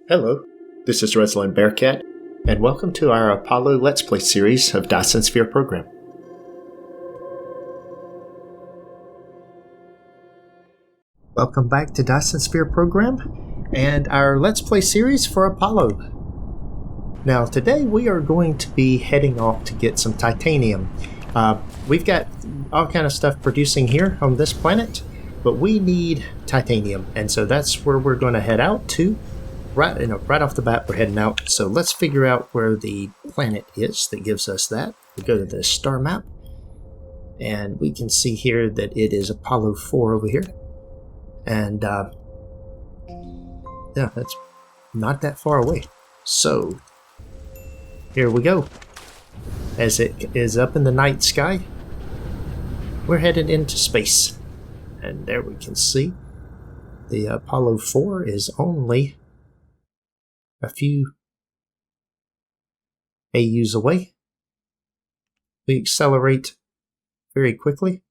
Hello, this is ResilanBearcat, and welcome to our Apollo Let's Play series of Dyson Sphere Program. Welcome back to Dyson Sphere Program and our Let's Play series for Apollo. Now today we are going to be heading off to get some titanium. We've got all kind of stuff producing here on this planet, but we need titanium, and so that's where we're going to head out to. Right off the bat, we're heading out. So let's figure out where the planet is that gives us that. We go to the star map, and we can see here that it is Apollo 4 over here. And yeah, that's not that far away. So here we go. As it is up in the night sky, we're headed into space. And there we can see the Apollo 4 is only a few AUs away. We accelerate very quickly.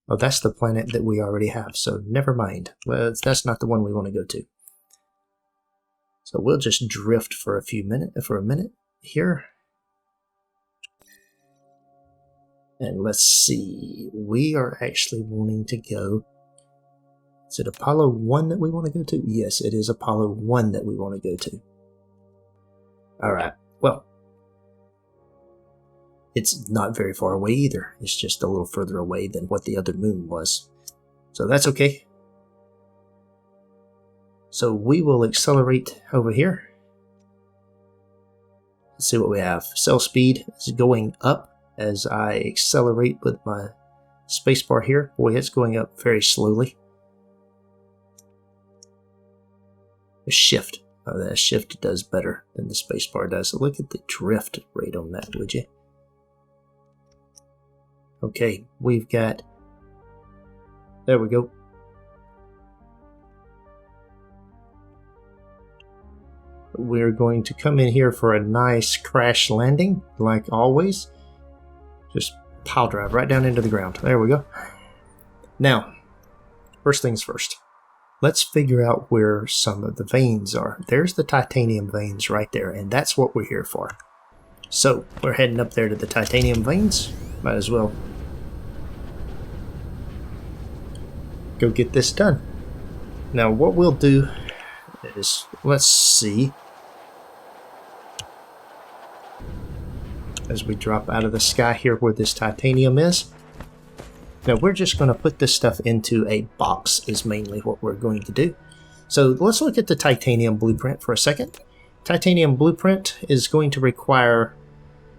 Oh, that's the planet that we already have, so never mind. Well, that's not the one we want to go to. So we'll just drift for a minute here. And let's see. We are actually wanting to go. Is it Apollo 1 that we want to go to? Yes, it is Apollo 1 that we want to go to. Alright, well, it's not very far away either. It's just a little further away than what the other moon was. So that's okay. So we will accelerate over here. Let's see what we have. Cell speed is going up as I accelerate with my spacebar here. Boy, it's going up very slowly. A shift. Oh, that shift does better than the spacebar does. Look at the drift rate on that, would you? Okay, we've got... There we go. We're going to come in here for a nice crash landing, like always. Just pile drive right down into the ground. There we go. Now, first things first. Let's figure out where some of the veins are. There's the titanium veins right there, and that's what we're here for. So, we're heading up there to the titanium veins. Might as well go get this done. Now, what we'll do is, let's see. As we drop out of the sky here where this titanium is. Now we're just going to put this stuff into a box is mainly what we're going to do. So let's look at the titanium blueprint for a second. Titanium blueprint is going to require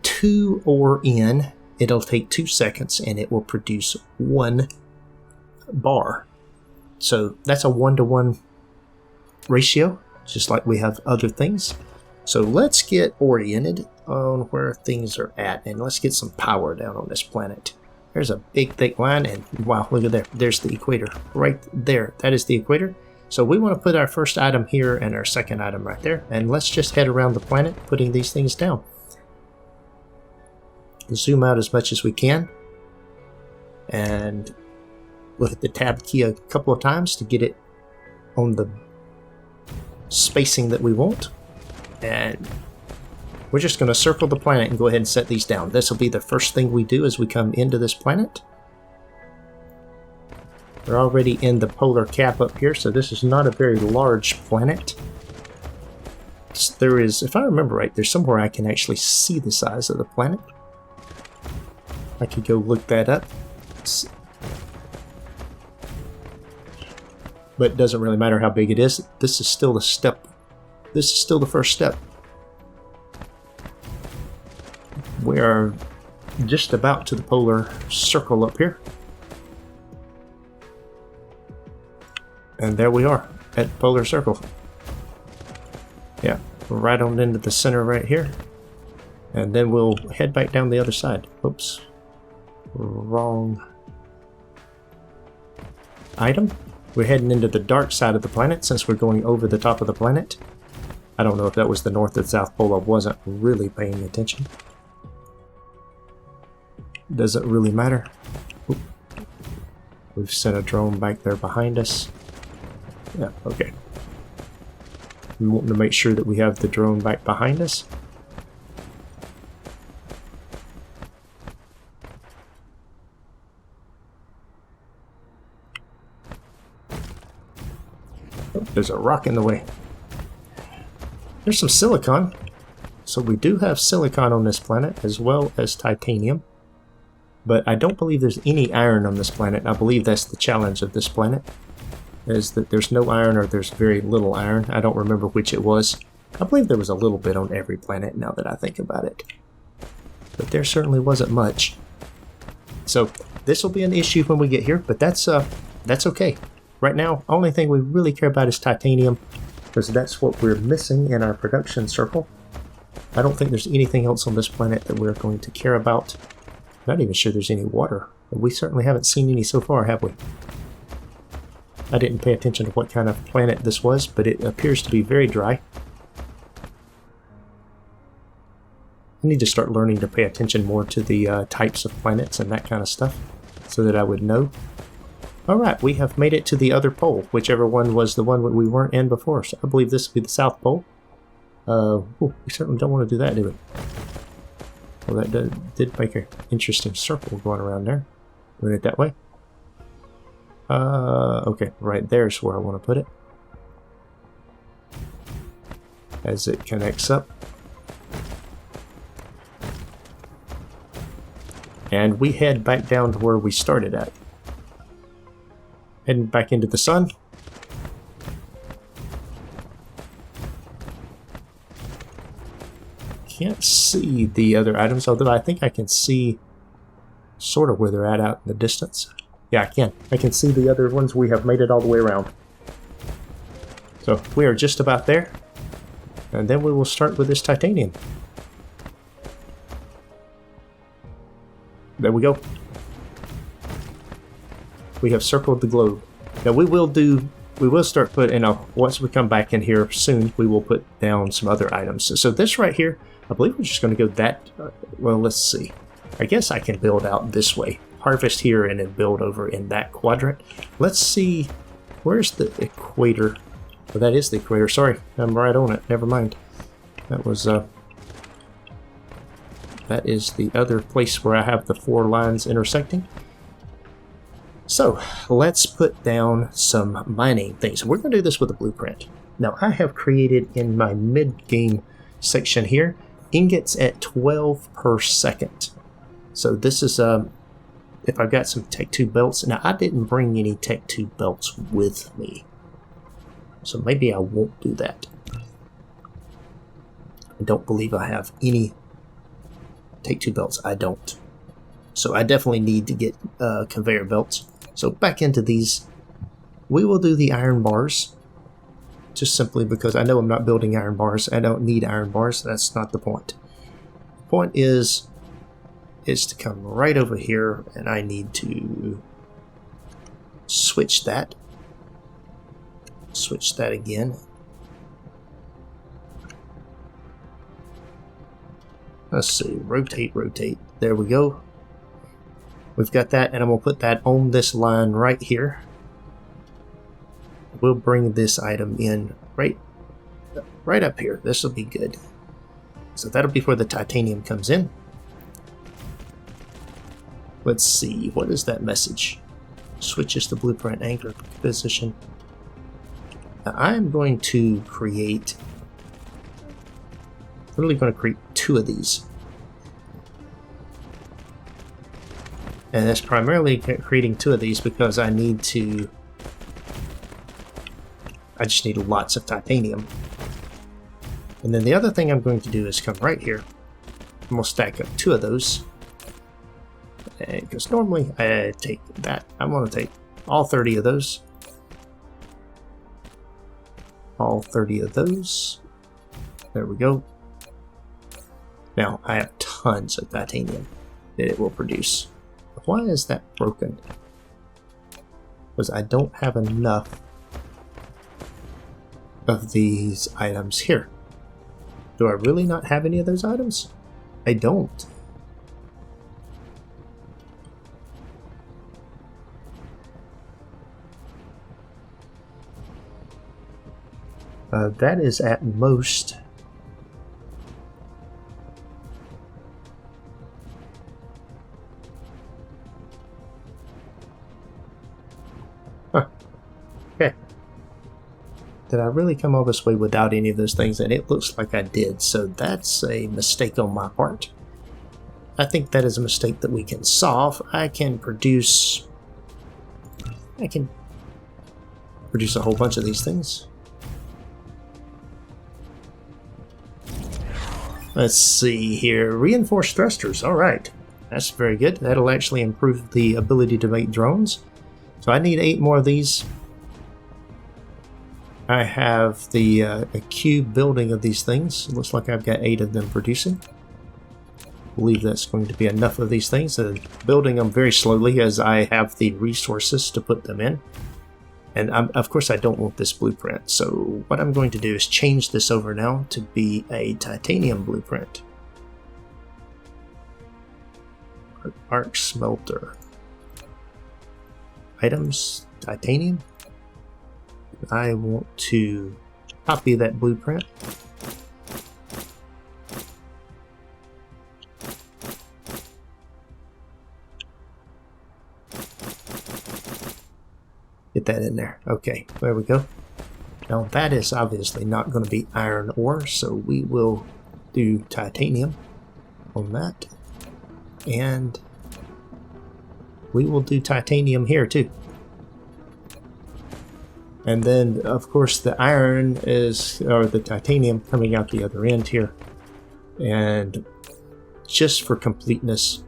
2 ore in. It'll take 2 seconds and it will produce 1 bar. So that's a 1-to-1 ratio, just like we have other things. So let's get oriented on where things are at, and let's get some power down on this planet. There's a big thick line, and wow, look at there. There's the equator right there. That is the equator. So we want to put our first item here and our second item right there. And let's just head around the planet putting these things down. Zoom out as much as we can. And we'll hit the tab key a couple of times to get it on the spacing that we want. And we're just going to circle the planet and go ahead and set these down. This will be the first thing we do as we come into this planet. We're already in the polar cap up here, so this is not a very large planet. There is, if I remember right, there's somewhere I can actually see the size of the planet. I could go look that up. But it doesn't really matter how big it is. This is still the step. This is still the first step. We are just about to the polar circle up here. And there we are at the polar circle. Yeah, right on into the center right here. And then we'll head back down the other side. Oops. Wrong item. We're heading into the dark side of the planet since we're going over the top of the planet. I don't know if that was the North or South Pole. I wasn't really paying attention. Doesn't really matter. Oop. We've sent a drone back there behind us. Yeah, okay. I'm wanting to make sure that we have the drone back behind us. Oh, there's a rock in the way. There's some silicon. So we do have silicon on this planet as well as titanium. But I don't believe there's any iron on this planet. I believe that's the challenge of this planet, is that there's no iron or there's very little iron. I don't remember which it was. I believe there was a little bit on every planet now that I think about it. But there certainly wasn't much. So this will be an issue when we get here, but that's okay. Right now, only thing we really care about is titanium, because that's what we're missing in our production circle. I don't think there's anything else on this planet that we're going to care about. Not even sure there's any water. We certainly haven't seen any so far, have we? I didn't pay attention to what kind of planet this was, but it appears to be very dry. I need to start learning to pay attention more to the types of planets and that kind of stuff, so that I would know. Alright, we have made it to the other pole, whichever one was the one that we weren't in before. So I believe this would be the South Pole. We certainly don't want to do that, do we? Well, that did make an interesting circle going around there. Doing it that way. Okay, right there's where I want to put it. As it connects up. And we head back down to where we started at. Heading back into the sun. Can't see the other items, although I think I can see sort of where they're at out in the distance. Yeah, I can. I can see the other ones. We have made it all the way around. So we are just about there. And then we will start with this titanium. There we go. We have circled the globe. Now we will start putting, once we come back in here soon, we will put down some other items. So this right here, I believe we're just going to go that, well, let's see. I guess I can build out this way. Harvest here and then build over in that quadrant. Let's see, where's the equator? Well, that is the equator. Sorry, I'm right on it. Never mind. That was, that is the other place where I have the 4 lines intersecting. So, let's put down some mining things. We're going to do this with a blueprint. Now, I have created in my mid-game section here, ingots at 12 per second. So this is, if I've got some Tech 2 belts. Now, I didn't bring any Tech 2 belts with me. So maybe I won't do that. I don't believe I have any Tech 2 belts. I don't. So I definitely need to get conveyor belts. So back into these, we will do the iron bars, just simply because I know I'm not building iron bars. I don't need iron bars. That's not the point. The point is to come right over here, and I need to switch that. Switch that again. Let's see, rotate, rotate. There we go. We've got that, and I'm going to put that on this line right here. We'll bring this item in right up here. This will be good. So that'll be where the titanium comes in. Let's see, what is that message? Switches the blueprint anchor position. Now I'm going to create, literally going to create 2 of these. And that's primarily creating 2 of these because I just need lots of titanium. And then the other thing I'm going to do is come right here. I'm going to stack up 2 of those. Because normally I take that. I'm going to take all 30 of those. All 30 of those. There we go. Now I have tons of titanium that it will produce. Why is that broken? Because I don't have enough of these items here. Do I really not have any of those items? I don't. That is at most. Huh. Okay. Did I really come all this way without any of those things? And it looks like I did, so that's a mistake on my part. I think that is a mistake that we can solve. I can produce a whole bunch of these things. Let's see here. Reinforced thrusters. All right. That's very good. That'll actually improve the ability to make drones. So I need 8 more of these. I have the a cube building of these things. It looks like I've got 8 of them producing. I believe that's going to be enough of these things. Building them very slowly as I have the resources to put them in. And of course I don't want this blueprint, so what I'm going to do is change this over now to be a titanium blueprint. Arc smelter. Items, titanium. I want to copy that blueprint. Get that in there. Okay, there we go. Now that is obviously not going to be iron ore, so we will do titanium on that. And we will do titanium here too. And then of course the iron is, or the titanium coming out the other end here. And just for completeness,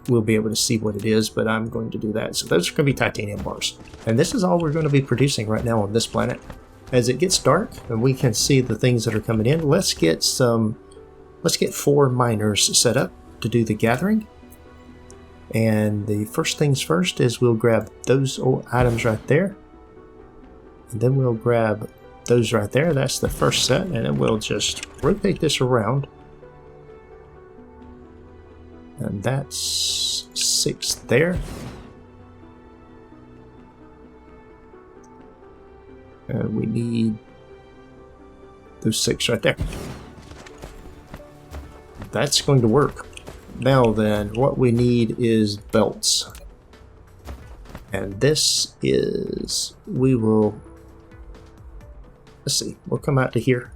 we'll be able to see what it is, but I'm going to do that. So those are going to be titanium bars. And this is all we're going to be producing right now on this planet. As it gets dark and we can see the things that are coming in, let's get 4 miners set up to do the gathering. And the first things first is we'll grab those old items right there. And then we'll grab those right there. That's the first set. And then we'll just rotate this around. And that's 6 there. And we need those 6 right there. That's going to work. Now then, what we need is belts. And this is, let's see, we'll come out to here.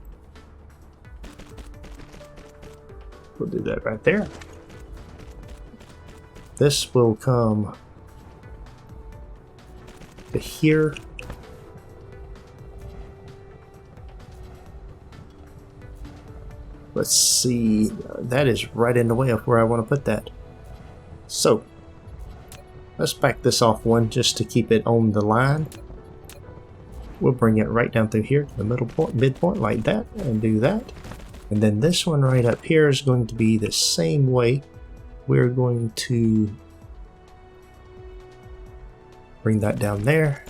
We'll do that right there. This will come to here. Let's see, that is right in the way of where I want to put that. So, let's back this off one just to keep it on the line. We'll bring it right down through here to the midpoint like that, and do that. And then this one right up here is going to be the same way. We're going to bring that down there.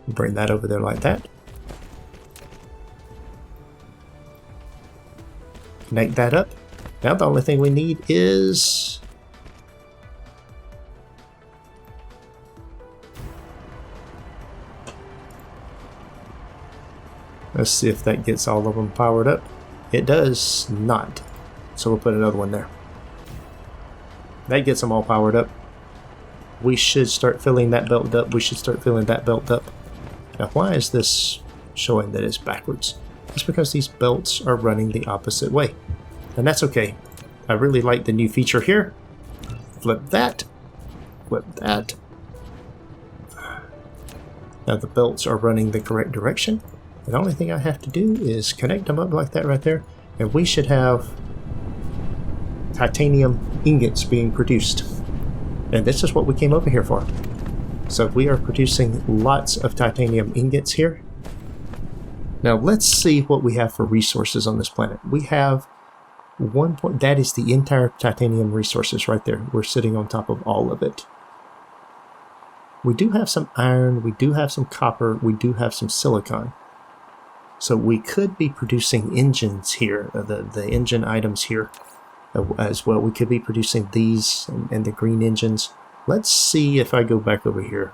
Bring that over there like that. Connect that up. Now the only thing we need is let's see if that gets all of them powered up. It does not. So we'll put another one there. That gets them all powered up. We should start filling that belt up. We should start filling that belt up. Now why is this showing that it's backwards? It's because these belts are running the opposite way. And that's okay. I really like the new feature here. Flip that. Flip that. Now the belts are running the correct direction. The only thing I have to do is connect them up like that right there. And we should have titanium ingots being produced. And this is what we came over here for. So we are producing lots of titanium ingots here. Now let's see what we have for resources on this planet. We have that is the entire titanium resources right there. We're sitting on top of all of it. We do have some iron, we do have some copper, we do have some silicon. So we could be producing engines here, the engine items here as well. We could be producing these and the green engines. Let's see if I go back over here.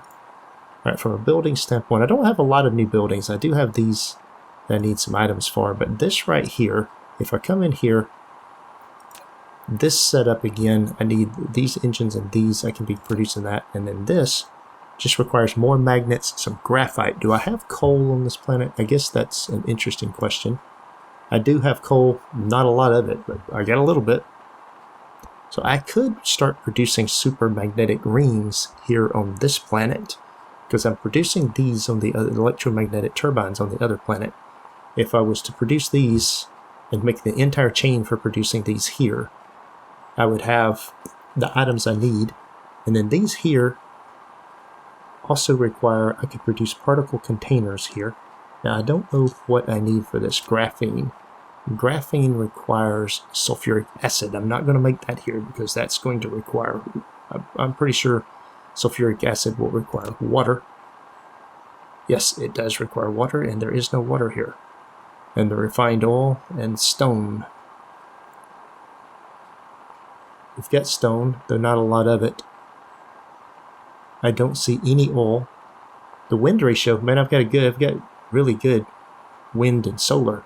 Alright, from a building standpoint, I don't have a lot of new buildings. I do have these that I need some items for, but this right here, if I come in here, this setup again, I need these engines and these, I can be producing that, and then this just requires more magnets, some graphite. Do I have coal on this planet? I guess that's an interesting question. I do have coal, not a lot of it, but I got a little bit. So I could start producing super magnetic rings here on this planet, because I'm producing these on the other electromagnetic turbines on the other planet. If I was to produce these and make the entire chain for producing these here, I would have the items I need. And then these here also require, I could produce particle containers here. Now I don't know what I need for this graphene. Graphene requires sulfuric acid. I'm not going to make that here because that's going to require, I'm pretty sure sulfuric acid will require water. Yes, it does require water, and there is no water here. And the refined oil and stone. We've got stone, though not a lot of it. I don't see any oil. The wind ratio, man, I've got really good wind and solar.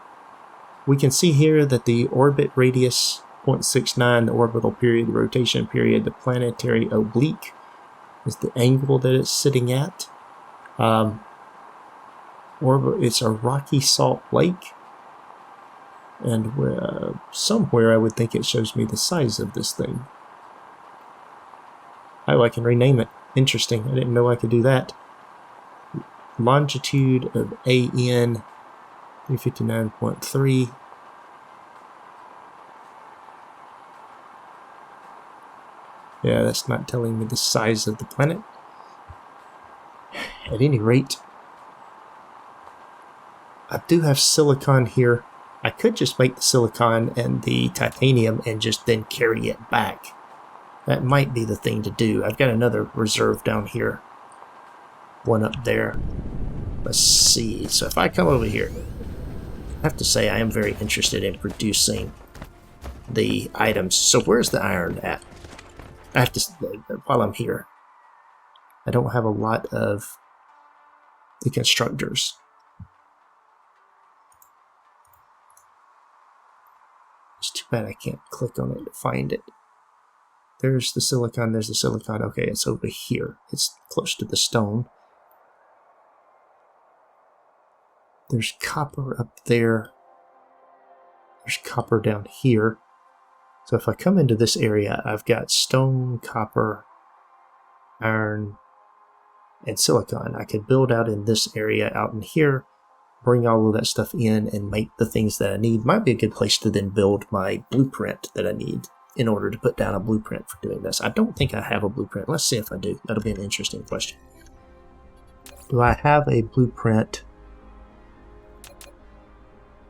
We can see here that the orbit radius 0.69, the orbital period, the rotation period, the planetary oblique is the angle that it's sitting at. It's a rocky salt lake, and somewhere I would think it shows me the size of this thing. Oh, I can rename it. Interesting. I didn't know I could do that. Longitude of AN 359.3. Yeah, that's not telling me the size of the planet. At any rate, I do have silicon here. I could just make the silicon and the titanium and just then carry it back. That might be the thing to do. I've got another reserve down here. One up there. Let's see. So if I come over here, I have to say I am very interested in producing the items. So where's the iron at? I have to, while I'm here, I don't have a lot of the constructors. It's too bad I can't click on it to find it. There's the silicon, there's the silicon. Okay, it's over here. It's close to the stone. There's copper up there. There's copper down here. So if I come into this area, I've got stone, copper, iron, and silicon. I could build out in this area out in here, bring all of that stuff in and make the things that I need. Might be a good place to then build my blueprint that I need in order to put down a blueprint for doing this. I don't think I have a blueprint. Let's see if I do. That'll be an interesting question. Do I have a blueprint?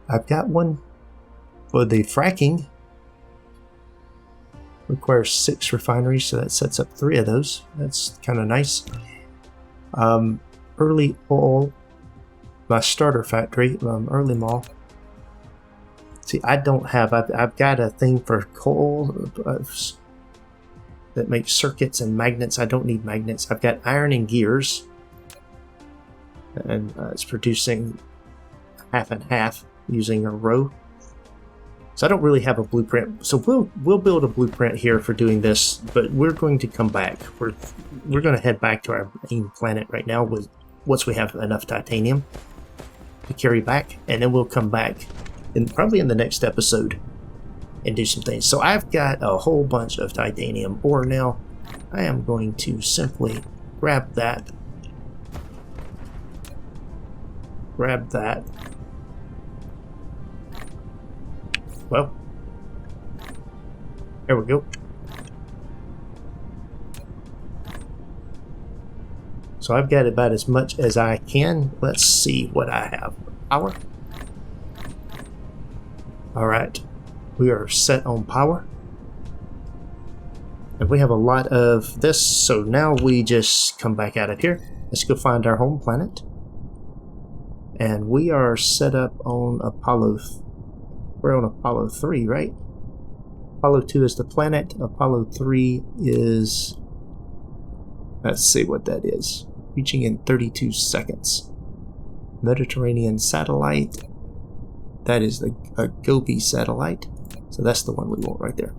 I've got one for the fracking. Requires 6 refineries, so that sets up 3 of those. That's kind of nice. Early oil, my starter factory, early mall. See, I don't have, I've got a thing for coal that makes circuits and magnets. I don't need magnets. I've got iron and gears, and it's producing half and half using a row. So I don't really have a blueprint. So we'll build a blueprint here for doing this, but we're going to come back. We're going to head back to our main planet right now once we have enough titanium to carry back, and then we'll come back probably in the next episode and do some things. So I've got a whole bunch of titanium ore now. I am going to simply grab that. Grab that. Well, there we go. So I've got about as much as I can. Let's see what I have. Power. Alright, we are set on power. And we have a lot of this, so now we just come back out of here. Let's go find our home planet. And we are set up on Apollo. We're on Apollo 3, right? Apollo 2 is the planet. Apollo 3 is... Let's see what that is. reaching in 32 seconds. Mediterranean satellite. That is a Gobi satellite. So that's the one we want right there.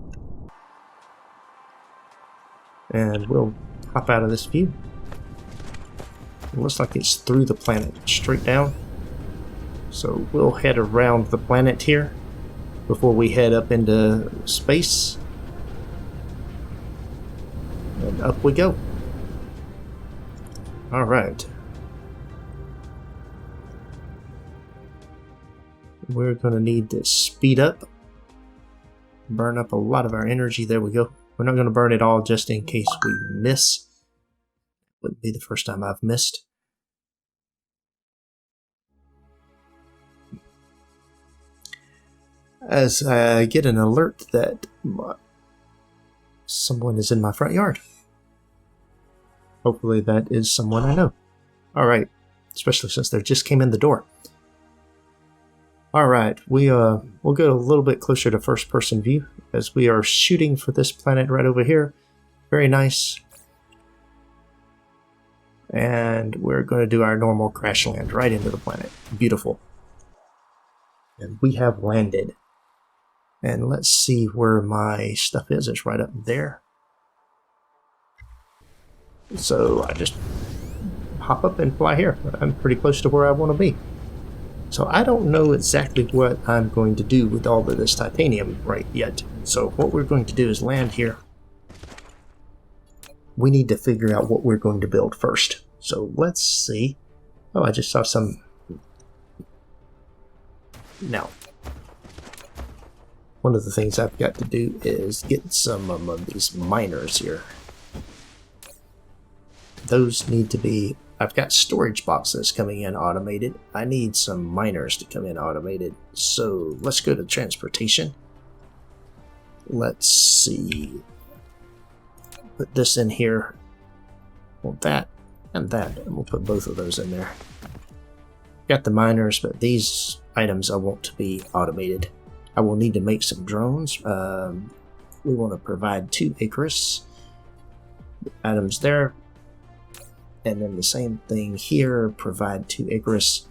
And we'll hop out of this view. It looks like it's through the planet, straight down. So we'll head around the planet here before we head up into space. And up we go. Alright. We're going to need to speed up. Burn up a lot of our energy. There we go. We're not going to burn it all just in case we miss. Wouldn't be the first time I've missed. As I get an alert that someone is in my front yard. Hopefully that is someone I know. Alright, especially since they just came in the door. Alright, we'll go a little bit closer to first person view as we are shooting for this planet right over here. Very nice. And we're going to do our normal crash land right into the planet. Beautiful. And we have landed. And let's see where my stuff is. It's right up there. So I just hop up and fly here. I'm pretty close to where I want to be. So I don't know exactly what I'm going to do with all of this titanium right yet. So what we're going to do is land here. We need to figure out what we're going to build first. So let's see. Oh, I just saw some. Now, one of the things I've got to do is get some of these miners here. Those need to be. I've got storage boxes coming in automated. I need some miners to come in automated. So let's go to transportation. Let's see. Put this in here. Want that and that. And we'll put both of those in there. Got the miners, but these items I want to be automated. I will need to make some drones. We want to provide 2 Icarus items there. And then the same thing here, provide 2 Icarus.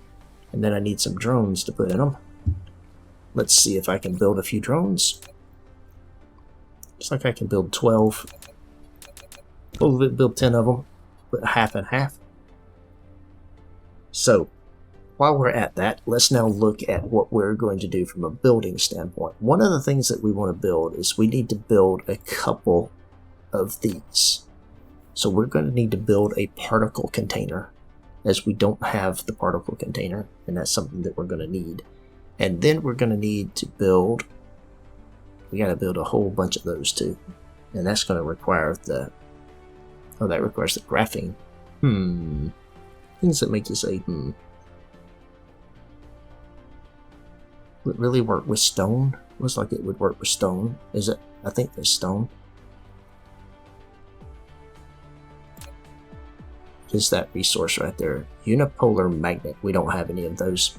And then I need some drones to put in them. Let's see if I can build a few drones. Looks like I can build 12. We'll build 10 of them, but half and half. So, while we're at that, let's now look at what we're going to do from a building standpoint. One of the things that we want to build is we need to build a couple of these. So we're going to need to build a particle container, as we don't have the particle container, and that's something that we're going to need. And then we're going to need to build, we got to build a whole bunch of those too. And that's going to require the, oh, that requires the graphene. Things that make you say, Would it really work with stone? Looks like it would work with stone. Is it? I think there's stone. Is that resource right there? Unipolar magnet. We don't have any of those.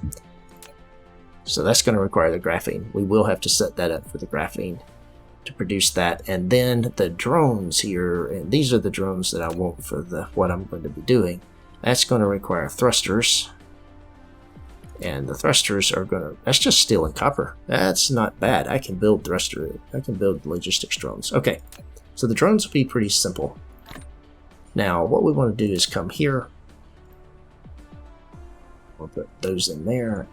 So that's going to require the graphene. We will have to set that up for the graphene to produce that. And then the drones here, and these are the drones that I want for what I'm going to be doing. That's going to require thrusters. And the thrusters are going to, that's just steel and copper. That's not bad. I can build I can build logistics drones. Okay, so the drones will be pretty simple. Now, what we want to do is come here. We'll put those in there.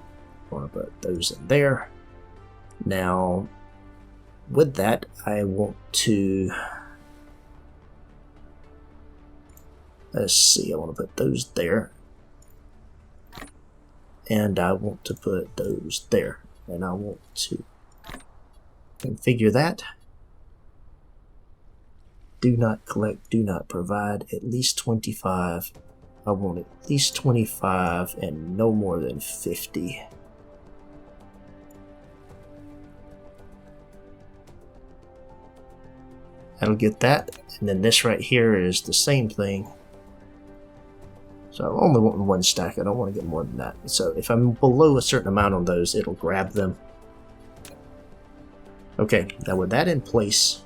We'll put those in there. Now, with that, I want to, let's see, I want to put those there. And I want to put those there. And I want to configure that. Do not collect, do not provide, at least 25. I want at least 25 and no more than 50. That'll get that. And then this right here is the same thing. So I only want 1 stack. I don't want to get more than that. So if I'm below a certain amount on those, it'll grab them. Okay, now with that in place,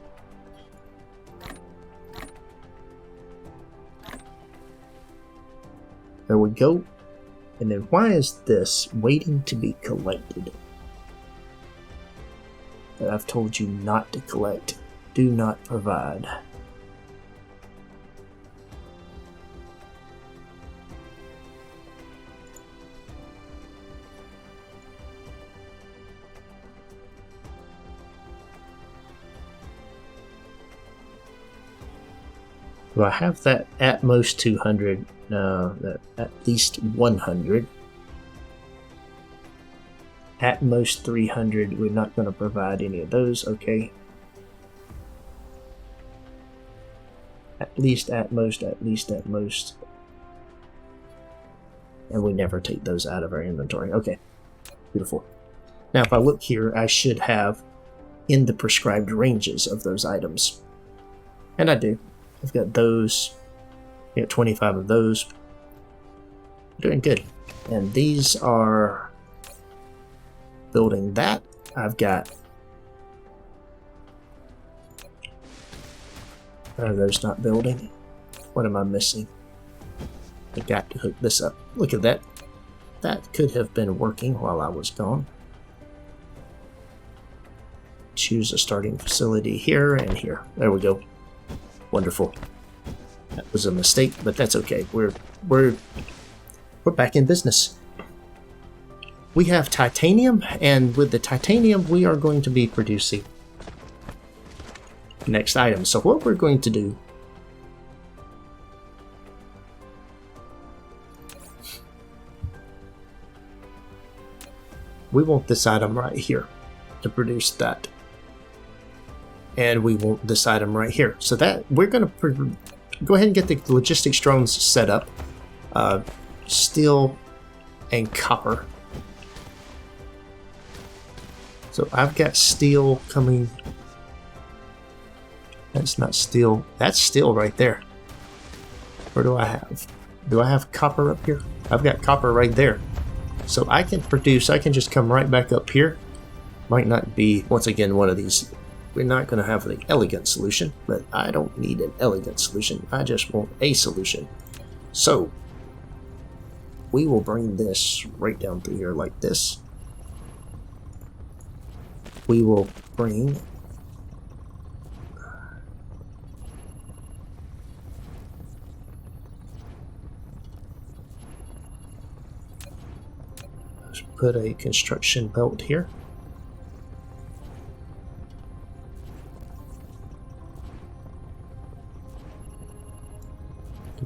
There we go. And then why is this waiting to be collected? That I've told you not to collect. Do not provide. Do I have that at most 200? No, that at least 100. At most 300. We're not going to provide any of those. Okay. At least, at most, at least, at most. And we never take those out of our inventory. Okay. Beautiful. Now, if I look here, I should have in the prescribed ranges of those items. And I do. I've got those. I got 25 of those. Doing good. And these are building that. I've got. Are those not building? What am I missing? I got to hook this up. Look at that. That could have been working while I was gone. Choose a starting facility here and here. There we go. Wonderful. That was a mistake, but that's okay. We're back in business. We have titanium, and with the titanium, we are going to be producing the next item. So what we're going to do, we want this item right here to produce that. And we want this item right here. So that we're going to go ahead and get the logistics drones set up. Steel and copper. So I've got steel coming. That's not steel. That's steel right there. Where do I have? Do I have copper up here? I've got copper right there. So I can produce, I can just come right back up here. Might not be, once again, one of these. We're not going to have the elegant solution, but I don't need an elegant solution. I just want a solution. So we will bring this right down through here like this. We will bring let's put a construction belt here.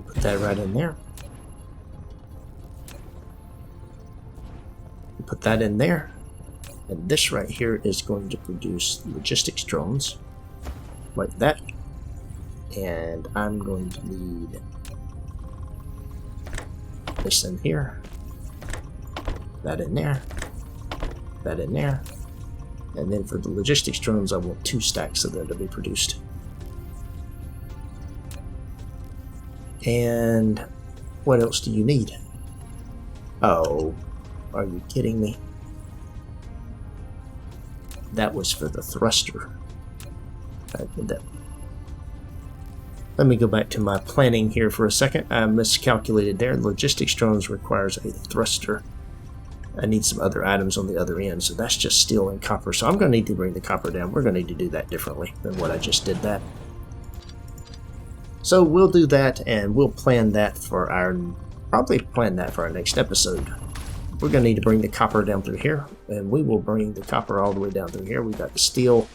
Put that right in there. Put that in there. And this right here is going to produce logistics drones like that. And I'm going to need this in here, that in there, that in there. And then for the logistics drones, I want 2 stacks of them to be produced. And what else do you need? Oh, are you kidding me? That was for the thruster. I did that. Let me go back to my planning here for a second. I miscalculated there. Logistics drones requires a thruster. I need some other items on the other end, so that's just steel and copper. So I'm going to need to bring the copper down. We're going to need to do that differently than what I just did that. So we'll do that, and we'll plan that for our, probably plan that for our next episode. We're going to need to bring the copper down through here, and we will bring the copper all the way down through here. We've got the steel.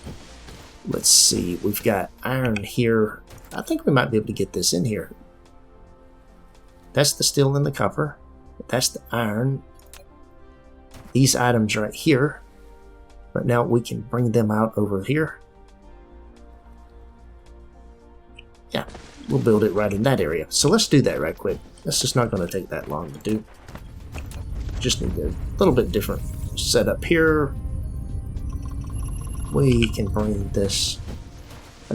Let's see, we've got iron here. I think we might be able to get this in here. That's the steel and the copper. That's the iron. These items right here. Right now we can bring them out over here. Yeah, we'll build it right in that area. So let's do that right quick. That's just not going to take that long to do. Just need a little bit different setup here. We can bring this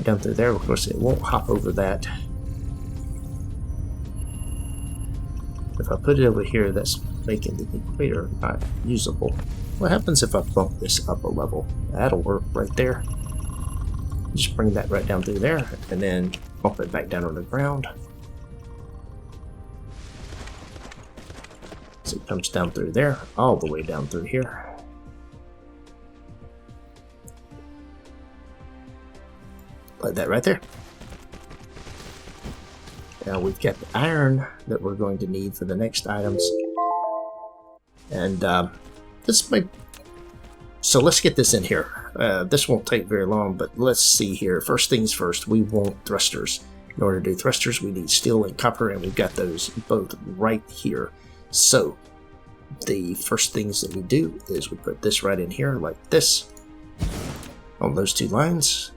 down through there. Of course, it won't hop over that. If I put it over here, that's making the equator not usable. What happens if I bump this up a level? That'll work right there. Just bring that right down through there, and then bump it back down on the ground. So it comes down through there, all the way down through here. Like that right there. Now we've got the iron that we're going to need for the next items. And this might... So let's get this in here. This won't take very long, but let's see here. First things first, we want thrusters. In order to do thrusters, we need steel and copper, and we've got those both right here. So the first things that we do is we put this right in here like this on those two lines.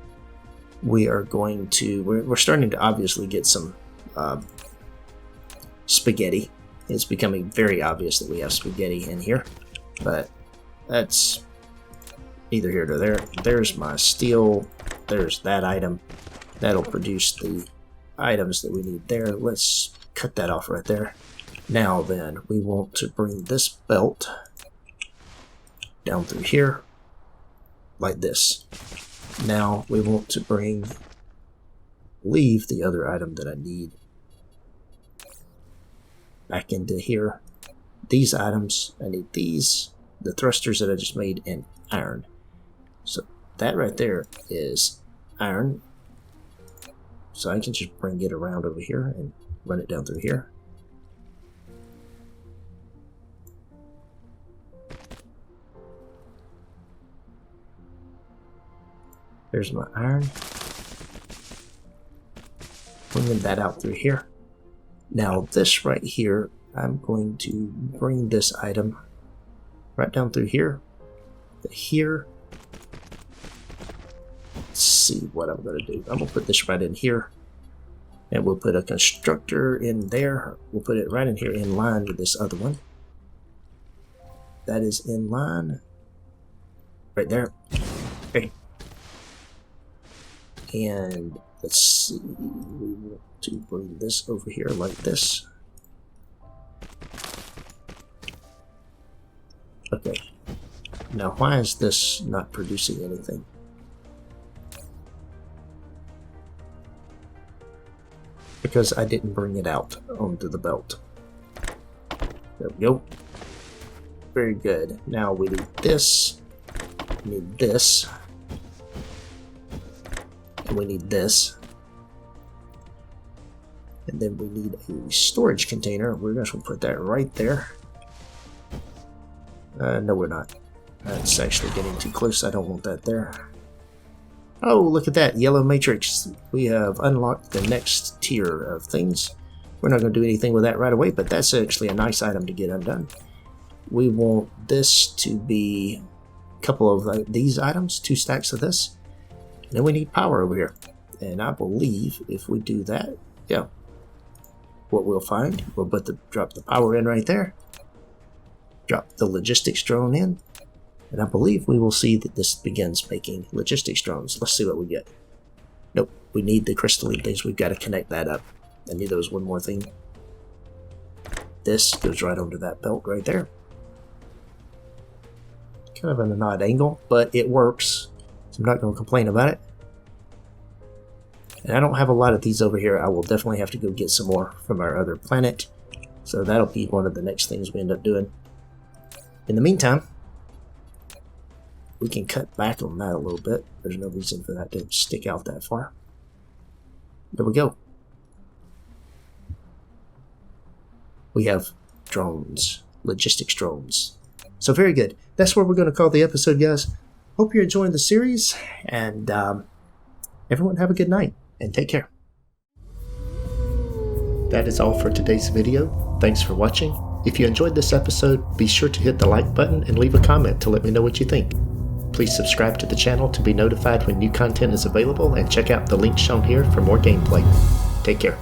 We are going to, we're starting to obviously get some spaghetti. It's becoming very obvious that we have spaghetti in here, but that's neither here nor there. There's my steel, there's that item. That'll produce the items that we need there. Let's cut that off right there. Now then, we want to bring this belt down through here like this. Now we want to leave the other item that I need back into here. These items, I need these, the thrusters that I just made, and iron. So that right there is iron. So I can just bring it around over here and run it down through here. There's my iron. Bringing that out through here. Now this right here, I'm going to bring this item right down through here. Here. Let's see what I'm going to do. I'm going to put this right in here. And we'll put a constructor in there. We'll put it right in here in line with this other one. That is in line. Right there. Okay. And let's see, we want to bring this over here like this. Okay. Now why is this not producing anything? Because I didn't bring it out onto the belt. There we go. Very good. Now we need this. We need this. And we need this. And then we need a storage container. We're just going to put that right there. No, we're not. That's actually getting too close. I don't want that there. Oh, look at that. Yellow matrix. We have unlocked the next tier of things. We're not going to do anything with that right away, but that's actually a nice item to get undone. We want this to be a couple of these items, 2 stacks of this. And then we need power over here. And I believe if we do that, yeah, what we'll find, we'll drop the power in right there. Drop the logistics drone in. And I believe we will see that this begins making logistics drones. Let's see what we get. Nope, we need the crystalline things. We've got to connect that up. I need those one more thing. This goes right onto that belt right there. Kind of an odd angle, but it works. So I'm not going to complain about it. And I don't have a lot of these over here. I will definitely have to go get some more from our other planet. So that'll be one of the next things we end up doing. In the meantime, we can cut back on that a little bit. There's no reason for that to stick out that far. There we go. We have drones, logistics drones. So very good. That's where we're going to call the episode, guys. Hope you're enjoying the series, and everyone have a good night, and take care. That is all for today's video. Thanks for watching. If you enjoyed this episode, be sure to hit the like button and leave a comment to let me know what you think. Please subscribe to the channel to be notified when new content is available, and check out the link shown here for more gameplay. Take care.